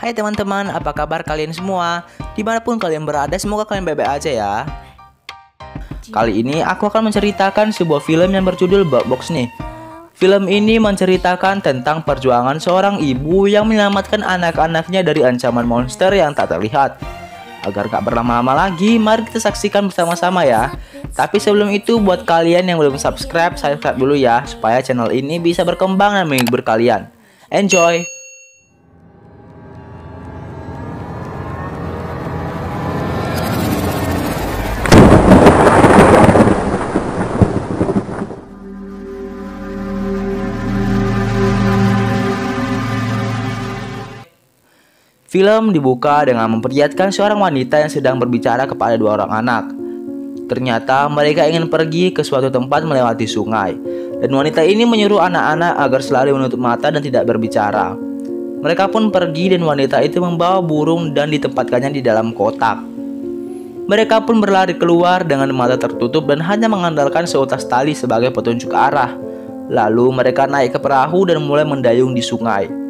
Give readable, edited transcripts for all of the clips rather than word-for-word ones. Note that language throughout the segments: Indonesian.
Hai teman-teman, apa kabar kalian semua? Dimanapun kalian berada, semoga kalian baik-baik aja ya. Kali ini aku akan menceritakan sebuah film yang berjudul Bird Box nih. Film ini menceritakan tentang perjuangan seorang ibu yang menyelamatkan anak-anaknya dari ancaman monster yang tak terlihat. Agar gak berlama-lama lagi, mari kita saksikan bersama-sama ya. Tapi sebelum itu, buat kalian yang belum subscribe dulu ya, supaya channel ini bisa berkembang dan menghibur kalian. Enjoy! Film dibuka dengan memperlihatkan seorang wanita yang sedang berbicara kepada dua orang anak. Ternyata mereka ingin pergi ke suatu tempat melewati sungai, dan wanita ini menyuruh anak-anak agar selalu menutup mata dan tidak berbicara. Mereka pun pergi dan wanita itu membawa burung dan ditempatkannya di dalam kotak. Mereka pun berlari keluar dengan mata tertutup dan hanya mengandalkan seutas tali sebagai petunjuk arah. Lalu mereka naik ke perahu dan mulai mendayung di sungai.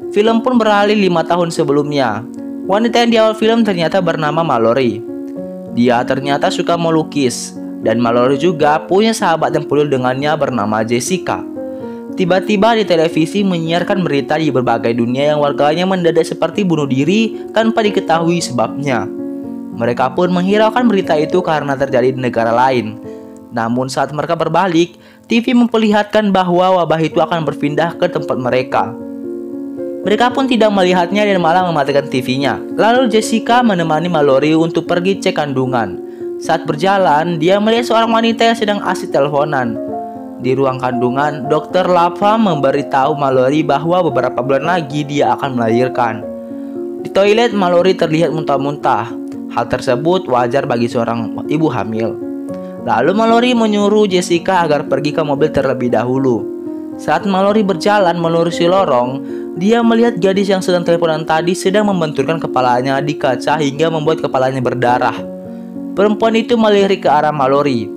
Film pun beralih 5 tahun sebelumnya. Wanita yang di awal film ternyata bernama Mallory. Dia ternyata suka melukis, dan Mallory juga punya sahabat yang peduli dengannya bernama Jessica. Tiba-tiba di televisi menyiarkan berita di berbagai dunia yang warganya mendadak seperti bunuh diri tanpa diketahui sebabnya. Mereka pun menghiraukan berita itu karena terjadi di negara lain. Namun saat mereka berbalik, TV memperlihatkan bahwa wabah itu akan berpindah ke tempat mereka. Mereka pun tidak melihatnya dan malah mematikan TV-nya. Lalu Jessica menemani Mallory untuk pergi cek kandungan. Saat berjalan, dia melihat seorang wanita yang sedang asik teleponan. Di ruang kandungan, Dr. Lapham memberitahu Mallory bahwa beberapa bulan lagi dia akan melahirkan. Di toilet, Mallory terlihat muntah-muntah. Hal tersebut wajar bagi seorang ibu hamil. Lalu Mallory menyuruh Jessica agar pergi ke mobil terlebih dahulu. Saat Mallory berjalan menelusuri lorong, dia melihat gadis yang sedang teleponan tadi sedang membenturkan kepalanya di kaca hingga membuat kepalanya berdarah. Perempuan itu melirik ke arah Mallory.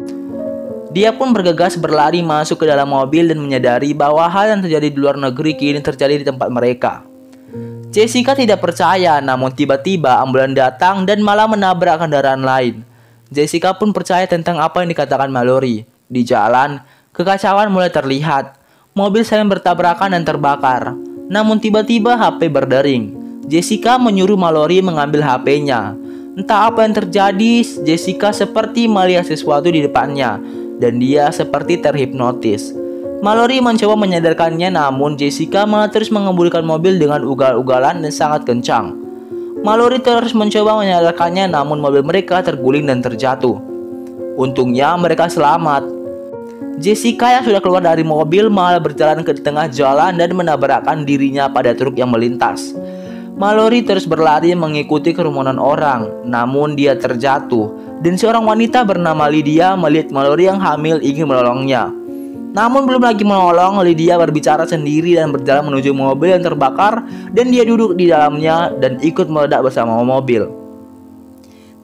Dia pun bergegas berlari masuk ke dalam mobil dan menyadari bahwa hal yang terjadi di luar negeri kini terjadi di tempat mereka. Jessica tidak percaya, namun tiba-tiba ambulan datang dan malah menabrak kendaraan lain. Jessica pun percaya tentang apa yang dikatakan Mallory. Di jalan, kekacauan mulai terlihat. Mobil saling bertabrakan dan terbakar. Namun tiba-tiba HP berdering. Jessica menyuruh Mallory mengambil HP-nya. Entah apa yang terjadi, Jessica seperti melihat sesuatu di depannya, dan dia seperti terhipnotis. Mallory mencoba menyadarkannya, namun Jessica malah terus mengemudikan mobil dengan ugal-ugalan dan sangat kencang. Mallory terus mencoba menyadarkannya, namun mobil mereka terguling dan terjatuh. Untungnya mereka selamat. Jessica yang sudah keluar dari mobil malah berjalan ke tengah jalan dan menabrakkan dirinya pada truk yang melintas. Mallory terus berlari mengikuti kerumunan orang, namun dia terjatuh, dan seorang wanita bernama Lydia melihat Mallory yang hamil ingin menolongnya. Namun belum lagi menolong, Lydia berbicara sendiri dan berjalan menuju mobil yang terbakar, dan dia duduk di dalamnya dan ikut meledak bersama mobil.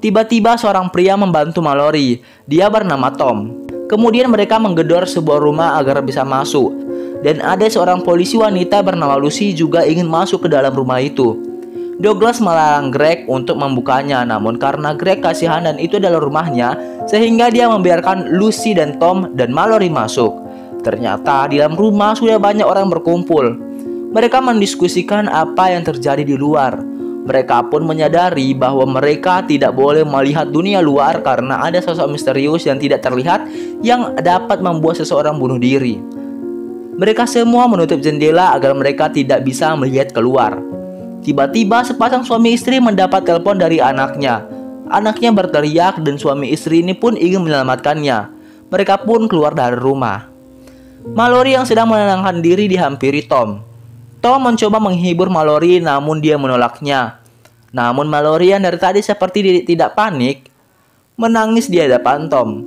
Tiba-tiba seorang pria membantu Mallory. Dia bernama Tom. Kemudian mereka menggedor sebuah rumah agar bisa masuk. Dan ada seorang polisi wanita bernama Lucy juga ingin masuk ke dalam rumah itu. Douglas melarang Greg untuk membukanya, namun karena Greg kasihan dan itu adalah rumahnya, sehingga dia membiarkan Lucy dan Tom dan Mallory masuk. Ternyata di dalam rumah sudah banyak orang berkumpul. Mereka mendiskusikan apa yang terjadi di luar. Mereka pun menyadari bahwa mereka tidak boleh melihat dunia luar karena ada sosok misterius yang tidak terlihat yang dapat membuat seseorang bunuh diri. Mereka semua menutup jendela agar mereka tidak bisa melihat keluar. Tiba-tiba sepasang suami istri mendapat telepon dari anaknya. Anaknya berteriak dan suami istri ini pun ingin menyelamatkannya. Mereka pun keluar dari rumah. Mallory yang sedang menenangkan diri dihampiri Tom. Tom mencoba menghibur Mallory, namun dia menolaknya. Namun Mallory yang dari tadi seperti tidak panik, menangis di hadapan Tom.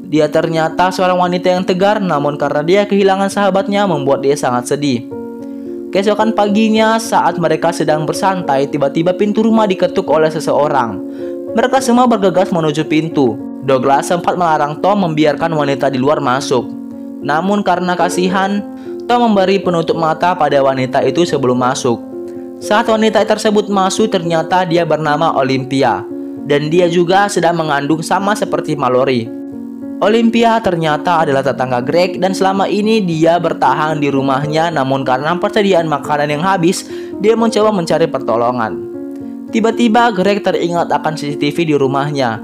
Dia ternyata seorang wanita yang tegar, namun karena dia kehilangan sahabatnya membuat dia sangat sedih. Keesokan paginya saat mereka sedang bersantai, tiba-tiba pintu rumah diketuk oleh seseorang. Mereka semua bergegas menuju pintu. Douglas sempat melarang Tom membiarkan wanita di luar masuk. Namun karena kasihan, Tom memberi penutup mata pada wanita itu sebelum masuk. Saat wanita tersebut masuk, ternyata dia bernama Olympia, dan dia juga sedang mengandung sama seperti Mallory. Olympia ternyata adalah tetangga Greg, dan selama ini dia bertahan di rumahnya, namun karena persediaan makanan yang habis, dia mencoba mencari pertolongan. Tiba-tiba Greg teringat akan CCTV di rumahnya.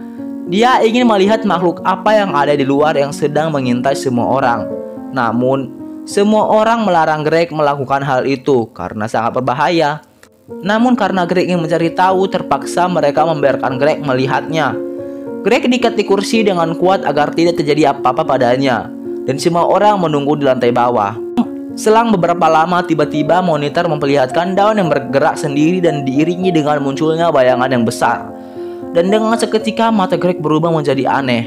Dia ingin melihat makhluk apa yang ada di luar yang sedang mengintai semua orang. Namun, semua orang melarang Greg melakukan hal itu karena sangat berbahaya. Namun karena Greg ingin mencari tahu, terpaksa mereka membiarkan Greg melihatnya. Greg diikat di kursi dengan kuat agar tidak terjadi apa-apa padanya, dan semua orang menunggu di lantai bawah. Selang beberapa lama, tiba-tiba monitor memperlihatkan daun yang bergerak sendiri dan diiringi dengan munculnya bayangan yang besar. Dan dengan seketika mata Greg berubah menjadi aneh.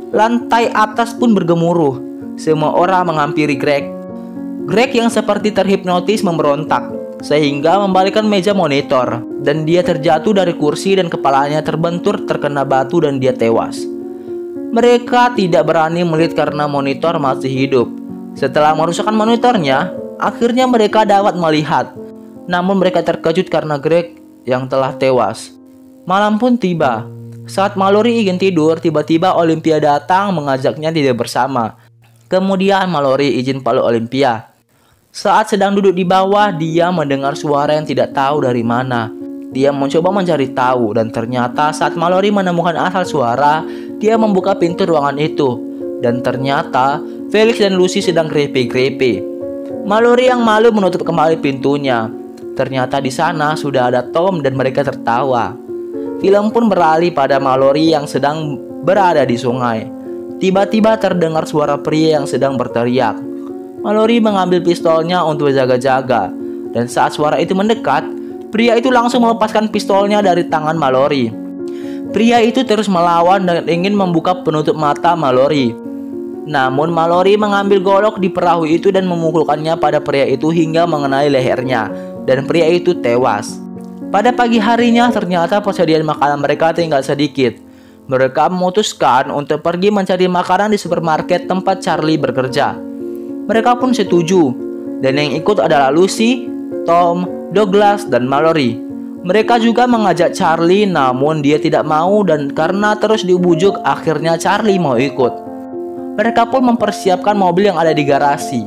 Lantai atas pun bergemuruh. Semua orang menghampiri Greg. Greg yang seperti terhipnotis memberontak, sehingga membalikkan meja monitor, dan dia terjatuh dari kursi dan kepalanya terbentur terkena batu dan dia tewas. Mereka tidak berani melihat karena monitor masih hidup. Setelah merusakkan monitornya, akhirnya mereka dapat melihat. Namun mereka terkejut karena Greg yang telah tewas. Malam pun tiba. Saat Mallory ingin tidur, tiba-tiba Olympia datang mengajaknya tidur bersama. Kemudian Mallory izin peluk Olympia. Saat sedang duduk di bawah, dia mendengar suara yang tidak tahu dari mana. Dia mencoba mencari tahu, dan ternyata saat Mallory menemukan asal suara, dia membuka pintu ruangan itu. Dan ternyata Felix dan Lucy sedang grepe-grepe. Mallory yang malu menutup kembali pintunya. Ternyata di sana sudah ada Tom dan mereka tertawa. Film pun beralih pada Mallory yang sedang berada di sungai. Tiba-tiba terdengar suara pria yang sedang berteriak. Mallory mengambil pistolnya untuk jaga-jaga, dan saat suara itu mendekat, pria itu langsung melepaskan pistolnya dari tangan Mallory. Pria itu terus melawan dan ingin membuka penutup mata Mallory. Namun Mallory mengambil golok di perahu itu dan memukulkannya pada pria itu hingga mengenai lehernya, dan pria itu tewas. Pada pagi harinya ternyata persediaan makanan mereka tinggal sedikit. Mereka memutuskan untuk pergi mencari makanan di supermarket tempat Charlie bekerja. Mereka pun setuju, dan yang ikut adalah Lucy, Tom, Douglas, dan Mallory. Mereka juga mengajak Charlie, namun dia tidak mau, dan karena terus dibujuk, akhirnya Charlie mau ikut. Mereka pun mempersiapkan mobil yang ada di garasi.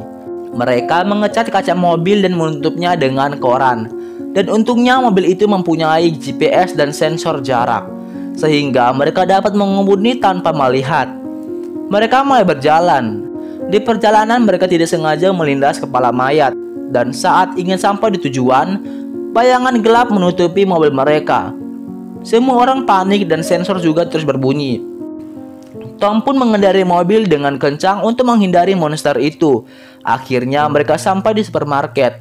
Mereka mengecat kaca mobil dan menutupnya dengan koran. Dan untungnya mobil itu mempunyai GPS dan sensor jarak, sehingga mereka dapat mengemudi tanpa melihat. Mereka mulai berjalan. Di perjalanan mereka tidak sengaja melindas kepala mayat, dan saat ingin sampai di tujuan, bayangan gelap menutupi mobil mereka. Semua orang panik dan sensor juga terus berbunyi. Tom pun mengendarai mobil dengan kencang untuk menghindari monster itu. Akhirnya mereka sampai di supermarket.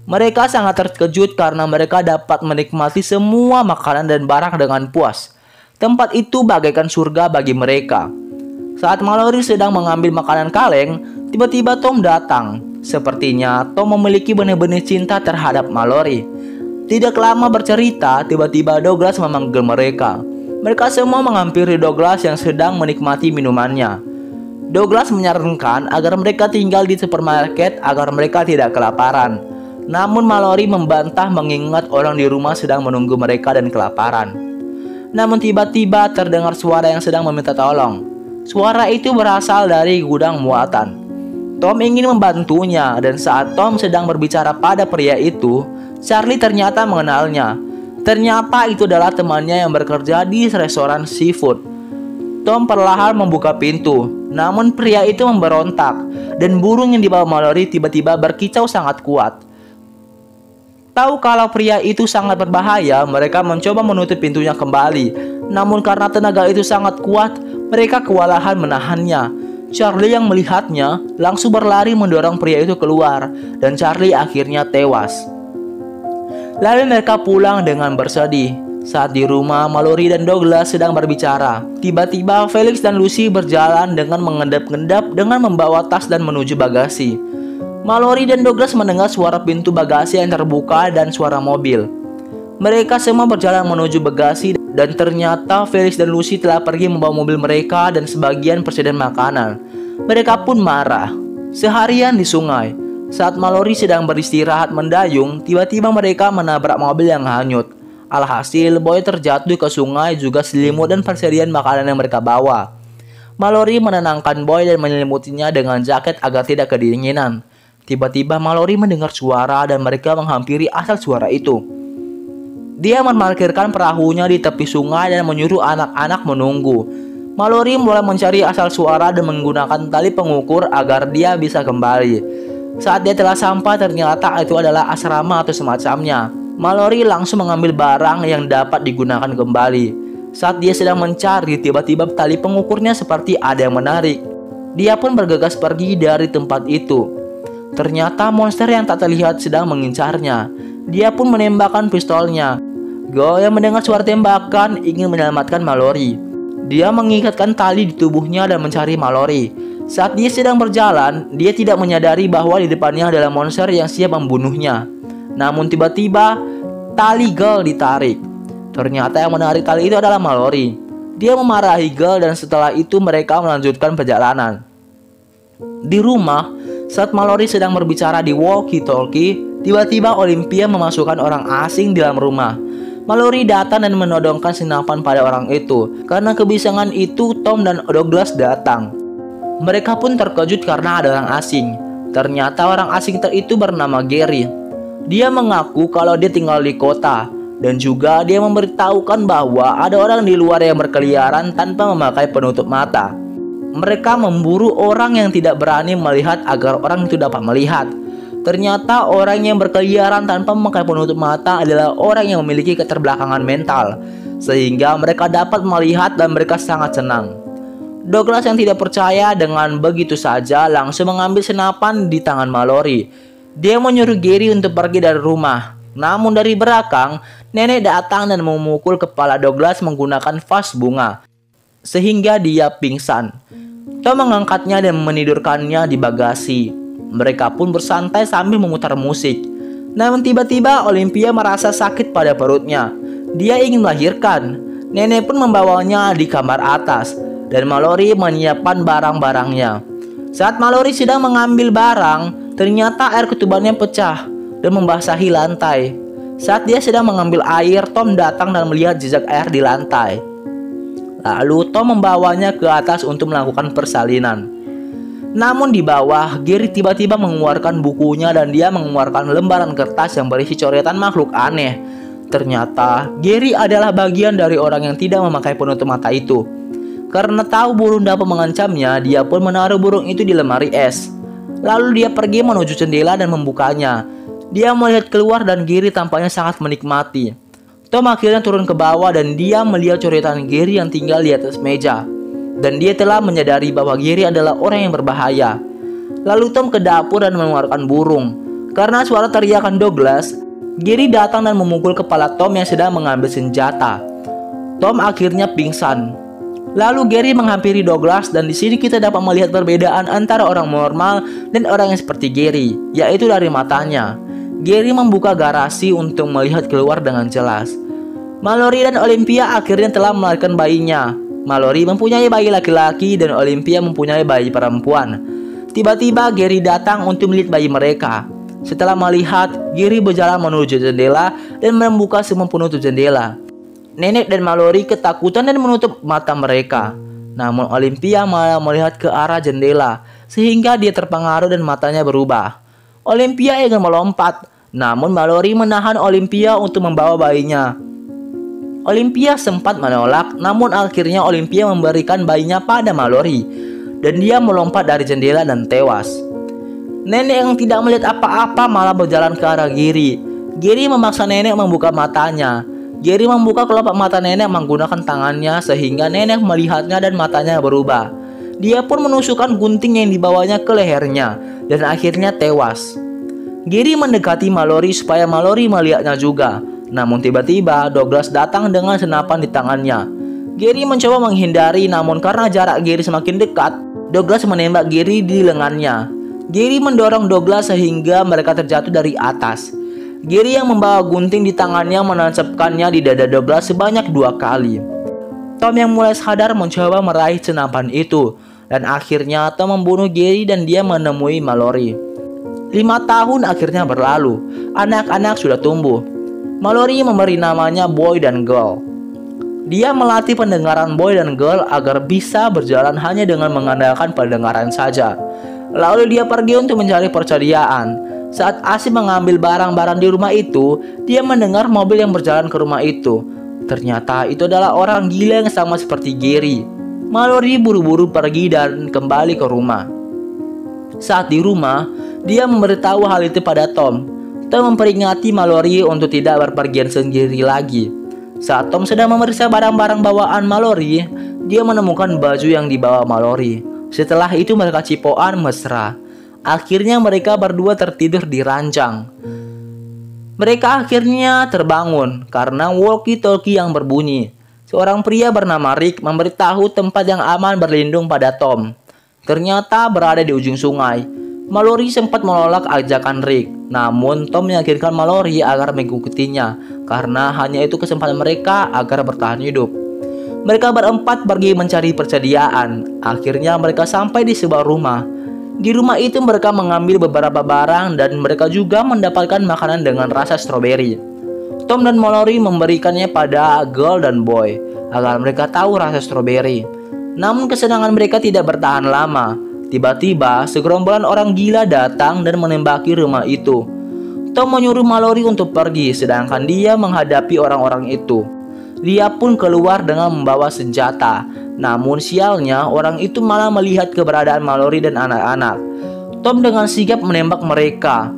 Mereka sangat terkejut karena mereka dapat menikmati semua makanan dan barang dengan puas. Tempat itu bagaikan surga bagi mereka. Saat Mallory sedang mengambil makanan kaleng, tiba-tiba Tom datang. Sepertinya Tom memiliki benih-benih cinta terhadap Mallory. Tidak lama bercerita, tiba-tiba Douglas memanggil mereka. Mereka semua menghampiri Douglas yang sedang menikmati minumannya. Douglas menyarankan agar mereka tinggal di supermarket agar mereka tidak kelaparan. Namun Mallory membantah mengingat orang di rumah sedang menunggu mereka dan kelaparan. Namun tiba-tiba terdengar suara yang sedang meminta tolong. Suara itu berasal dari gudang muatan. Tom ingin membantunya, dan saat Tom sedang berbicara pada pria itu, Charlie ternyata mengenalnya. Ternyata itu adalah temannya yang bekerja di restoran seafood. Tom perlahan membuka pintu, namun pria itu memberontak, dan burung yang dibawa Mallory tiba-tiba berkicau sangat kuat. Tahu kalau pria itu sangat berbahaya, mereka mencoba menutup pintunya kembali. Namun karena tenaga itu sangat kuat, mereka kewalahan menahannya. Charlie yang melihatnya langsung berlari mendorong pria itu keluar, dan Charlie akhirnya tewas. Lalu mereka pulang dengan bersedih. Saat di rumah, Mallory dan Douglas sedang berbicara. Tiba-tiba Felix dan Lucy berjalan dengan mengendap-endap dengan membawa tas dan menuju bagasi. Mallory dan Douglas mendengar suara pintu bagasi yang terbuka dan suara mobil. Mereka semua berjalan menuju bagasi, dan ternyata Felix dan Lucy telah pergi membawa mobil mereka dan sebagian persediaan makanan. Mereka pun marah. Seharian di sungai, Saat Mallory sedang beristirahat mendayung, tiba-tiba mereka menabrak mobil yang hanyut. Alhasil, Boy terjatuh ke sungai, juga selimut dan persediaan makanan yang mereka bawa. Mallory menenangkan Boy dan menyelimutinya dengan jaket agar tidak kedinginan. Tiba-tiba Mallory mendengar suara dan mereka menghampiri asal suara itu. Dia memarkirkan perahunya di tepi sungai dan menyuruh anak-anak menunggu. Mallory mulai mencari asal suara dan menggunakan tali pengukur agar dia bisa kembali. Saat dia telah sampai, ternyata itu adalah asrama atau semacamnya. Mallory langsung mengambil barang yang dapat digunakan kembali. Saat dia sedang mencari, tiba-tiba tali pengukurnya seperti ada yang menarik. Dia pun bergegas pergi dari tempat itu. Ternyata monster yang tak terlihat sedang mengincarnya. Dia pun menembakkan pistolnya. Go yang mendengar suara tembakan ingin menyelamatkan Mallory. Dia mengikatkan tali di tubuhnya dan mencari Mallory. Saat dia sedang berjalan, dia tidak menyadari bahwa di depannya adalah monster yang siap membunuhnya. Namun tiba-tiba, tali Girl ditarik. Ternyata yang menarik tali itu adalah Mallory. Dia memarahi Girl dan setelah itu mereka melanjutkan perjalanan. Di rumah, saat Mallory sedang berbicara di walkie-talkie, tiba-tiba Olympia memasukkan orang asing di dalam rumah. Mallory datang dan menodongkan senapan pada orang itu. Karena kebiasaan itu, Tom dan Douglas datang. Mereka pun terkejut karena ada orang asing. Ternyata orang asing itu bernama Gary. Dia mengaku kalau dia tinggal di kota. Dan juga dia memberitahukan bahwa ada orang di luar yang berkeliaran tanpa memakai penutup mata. Mereka memburu orang yang tidak berani melihat agar orang itu dapat melihat. Ternyata orang yang berkeliaran tanpa memakai penutup mata adalah orang yang memiliki keterbelakangan mental. Sehingga mereka dapat melihat dan mereka sangat senang. Douglas yang tidak percaya dengan begitu saja langsung mengambil senapan di tangan Mallory. Dia menyuruh Gary untuk pergi dari rumah. Namun dari belakang, nenek datang dan memukul kepala Douglas menggunakan vas bunga. Sehingga dia pingsan. Tom mengangkatnya dan menidurkannya di bagasi. Mereka pun bersantai sambil memutar musik. Namun tiba-tiba Olympia merasa sakit pada perutnya. Dia ingin melahirkan. Nenek pun membawanya di kamar atas. Dan Mallory menyiapkan barang-barangnya. Saat Mallory sedang mengambil barang, ternyata air ketubannya pecah dan membasahi lantai. Saat dia sedang mengambil air, Tom datang dan melihat jejak air di lantai. Lalu Tom membawanya ke atas untuk melakukan persalinan. Namun di bawah, Gary tiba-tiba mengeluarkan bukunya dan dia mengeluarkan lembaran kertas yang berisi coretan makhluk aneh. Ternyata Gary adalah bagian dari orang yang tidak memakai penutup mata itu. Karena tahu burung dapat mengancamnya, dia pun menaruh burung itu di lemari es. Lalu dia pergi menuju jendela dan membukanya. Dia melihat keluar dan Gary tampaknya sangat menikmati. Tom akhirnya turun ke bawah dan dia melihat coretan Gary yang tinggal di atas meja. Dan dia telah menyadari bahwa Gary adalah orang yang berbahaya. Lalu Tom ke dapur dan mengeluarkan burung. Karena suara teriakan Douglas, Gary datang dan memukul kepala Tom yang sedang mengambil senjata. Tom akhirnya pingsan. Lalu Gary menghampiri Douglas dan di sini kita dapat melihat perbedaan antara orang normal dan orang yang seperti Gary, yaitu dari matanya. Gary membuka garasi untuk melihat keluar dengan jelas. Mallory dan Olympia akhirnya telah melahirkan bayinya. Mallory mempunyai bayi laki-laki dan Olympia mempunyai bayi perempuan. Tiba-tiba Gary datang untuk melihat bayi mereka. Setelah melihat, Gary berjalan menuju jendela dan membuka semua penutup jendela. Nenek dan Mallory ketakutan dan menutup mata mereka. Namun Olympia malah melihat ke arah jendela, sehingga dia terpengaruh dan matanya berubah. Olympia ingin melompat, namun Mallory menahan Olympia untuk membawa bayinya. Olympia sempat menolak, namun akhirnya Olympia memberikan bayinya pada Mallory, dan dia melompat dari jendela dan tewas. Nenek yang tidak melihat apa-apa malah berjalan ke arah Gary. Gary memaksa nenek membuka matanya. Gary membuka kelopak mata nenek menggunakan tangannya sehingga nenek melihatnya dan matanya berubah. Dia pun menusukkan gunting yang dibawanya ke lehernya dan akhirnya tewas. Gary mendekati Mallory supaya Mallory melihatnya juga. Namun tiba-tiba Douglas datang dengan senapan di tangannya. Gary mencoba menghindari, namun karena jarak Gary semakin dekat, Douglas menembak Gary di lengannya. Gary mendorong Douglas sehingga mereka terjatuh dari atas. Gary yang membawa gunting di tangannya menancapkannya di dada Douglas sebanyak 2 kali. Tom yang mulai sadar mencoba meraih senapan itu, dan akhirnya Tom membunuh Gary dan dia menemui Mallory. 5 tahun akhirnya berlalu. Anak-anak sudah tumbuh. Mallory memberi namanya Boy dan Girl. Dia melatih pendengaran Boy dan Girl agar bisa berjalan hanya dengan mengandalkan pendengaran saja. Lalu dia pergi untuk mencari persediaan. Saat asik mengambil barang-barang di rumah itu, dia mendengar mobil yang berjalan ke rumah itu. Ternyata itu adalah orang gila yang sama seperti Gary. Mallory buru-buru pergi dan kembali ke rumah. Saat di rumah, dia memberitahu hal itu pada Tom. Tom memperingati Mallory untuk tidak berpergian sendiri lagi. Saat Tom sedang memeriksa barang-barang bawaan Mallory, dia menemukan baju yang dibawa Mallory. Setelah itu mereka cipokan mesra. Akhirnya mereka berdua tertidur di ranjang. Mereka akhirnya terbangun karena walkie-talkie yang berbunyi. Seorang pria bernama Rick memberitahu tempat yang aman berlindung pada Tom. Ternyata berada di ujung sungai. Mallory sempat menolak ajakan Rick, namun Tom meyakinkan Mallory agar mengikutinya karena hanya itu kesempatan mereka agar bertahan hidup. Mereka berempat pergi mencari persediaan. Akhirnya mereka sampai di sebuah rumah. Di rumah itu mereka mengambil beberapa barang dan mereka juga mendapatkan makanan dengan rasa stroberi. Tom dan Mallory memberikannya pada Girl dan Boy agar mereka tahu rasa stroberi. Namun kesenangan mereka tidak bertahan lama. Tiba-tiba segerombolan orang gila datang dan menembaki rumah itu. Tom menyuruh Mallory untuk pergi sedangkan dia menghadapi orang-orang itu. Dia pun keluar dengan membawa senjata. Namun sialnya orang itu malah melihat keberadaan Mallory dan anak-anak. Tom dengan sigap menembak mereka.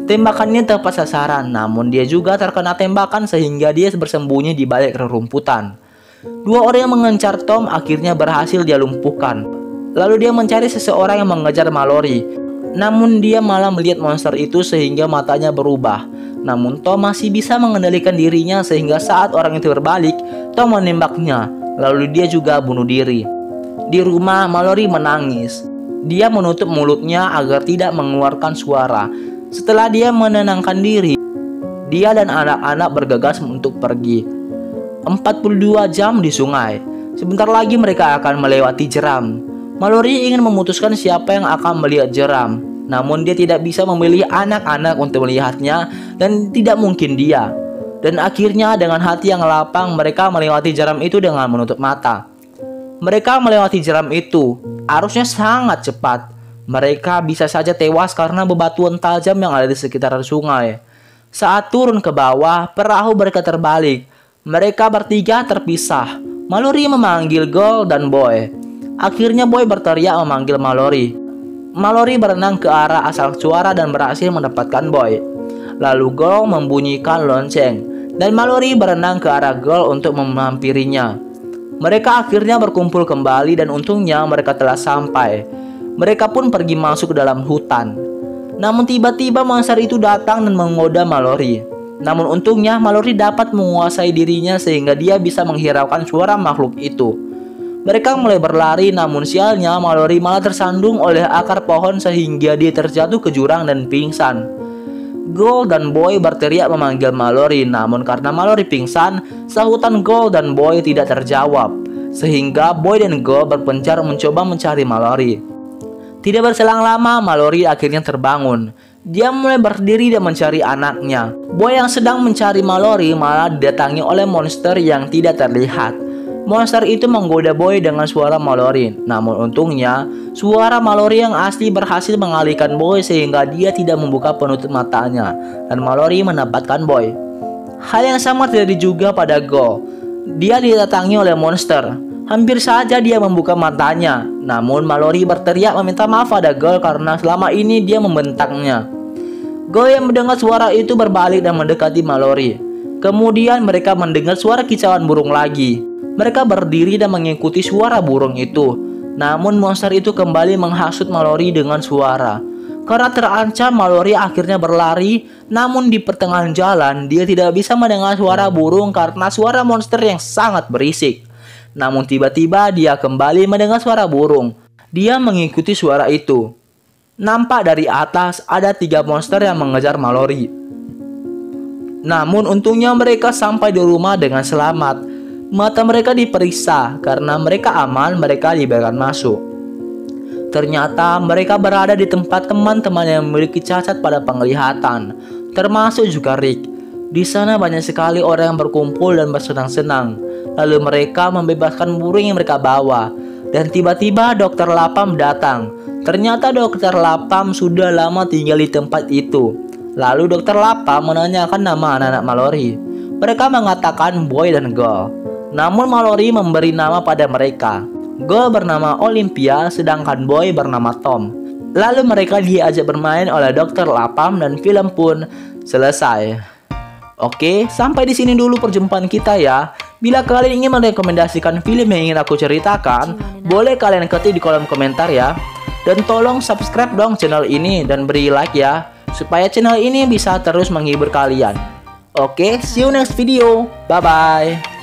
Tembakannya tepat sasaran, namun dia juga terkena tembakan sehingga dia bersembunyi di balik rerumputan. Dua orang yang mengejar Tom akhirnya berhasil dia lumpuhkan. Lalu dia mencari seseorang yang mengejar Mallory. Namun dia malah melihat monster itu sehingga matanya berubah. Namun Tom masih bisa mengendalikan dirinya sehingga saat orang itu berbalik, Tom menembaknya. Lalu dia juga bunuh diri. Di rumah, Mallory menangis. Dia menutup mulutnya agar tidak mengeluarkan suara. Setelah dia menenangkan diri, dia dan anak-anak bergegas untuk pergi. 42 jam di sungai. Sebentar lagi mereka akan melewati jeram. Mallory ingin memutuskan siapa yang akan melihat jeram. Namun dia tidak bisa memilih anak-anak untuk melihatnya dan tidak mungkin dia. Dan akhirnya dengan hati yang lapang mereka melewati jeram itu dengan menutup mata. Mereka melewati jeram itu. Arusnya sangat cepat. Mereka bisa saja tewas karena bebatuan tajam yang ada di sekitar sungai. Saat turun ke bawah, perahu mereka terbalik. Mereka bertiga terpisah. Mallory memanggil Girl dan Boy. Akhirnya Boy berteriak memanggil Mallory. Mallory berenang ke arah asal suara dan berhasil mendapatkan Boy. Lalu Girl membunyikan lonceng dan Mallory berenang ke arah Girl untuk menghampirinya. Mereka akhirnya berkumpul kembali dan untungnya mereka telah sampai. Mereka pun pergi masuk ke dalam hutan. Namun tiba-tiba monster itu datang dan menggoda Mallory. Namun untungnya Mallory dapat menguasai dirinya sehingga dia bisa menghiraukan suara makhluk itu. Mereka mulai berlari, namun sialnya Mallory malah tersandung oleh akar pohon sehingga dia terjatuh ke jurang dan pingsan. Girl dan Boy berteriak memanggil Mallory, namun karena Mallory pingsan, sahutan Girl dan Boy tidak terjawab. Sehingga Boy dan Girl berpencar mencoba mencari Mallory. Tidak berselang lama, Mallory akhirnya terbangun. Dia mulai berdiri dan mencari anaknya. Boy yang sedang mencari Mallory malah didatangi oleh monster yang tidak terlihat. Monster itu menggoda Boy dengan suara Mallory. Namun untungnya, suara Mallory yang asli berhasil mengalihkan Boy sehingga dia tidak membuka penutup matanya. Dan Mallory mendapatkan Boy. Hal yang sama terjadi juga pada Go. Dia didatangi oleh monster. Hampir saja dia membuka matanya. Namun Mallory berteriak meminta maaf pada Girl karena selama ini dia membentaknya. Girl yang mendengar suara itu berbalik dan mendekati Mallory. Kemudian mereka mendengar suara kicauan burung lagi. Mereka berdiri dan mengikuti suara burung itu. Namun monster itu kembali menghasut Mallory dengan suara. Karena terancam, Mallory akhirnya berlari. Namun di pertengahan jalan dia tidak bisa mendengar suara burung karena suara monster yang sangat berisik. Namun tiba-tiba dia kembali mendengar suara burung. Dia mengikuti suara itu. Nampak dari atas ada 3 monster yang mengejar Mallory. Namun untungnya mereka sampai di rumah dengan selamat. Mata mereka diperiksa, karena mereka aman, mereka dibiarkan masuk. Ternyata mereka berada di tempat teman-teman yang memiliki cacat pada penglihatan, termasuk juga Rick. Di sana banyak sekali orang yang berkumpul dan bersenang-senang. Lalu mereka membebaskan burung yang mereka bawa. Dan tiba-tiba Dokter Lapam datang. Ternyata Dokter Lapam sudah lama tinggal di tempat itu. Lalu Dokter Lapam menanyakan nama anak-anak Mallory. Mereka mengatakan Boy dan Girl. Namun Mallory memberi nama pada mereka. Girl bernama Olympia, sedangkan Boy bernama Tom. Lalu mereka diajak bermain oleh Dokter Lapam dan film pun selesai. Oke, sampai di sini dulu perjumpaan kita ya. Bila kalian ingin merekomendasikan film yang ingin aku ceritakan, boleh kalian ketik di kolom komentar ya. Dan tolong subscribe dong channel ini dan beri like ya, supaya channel ini bisa terus menghibur kalian. Oke, see you next video. Bye-bye.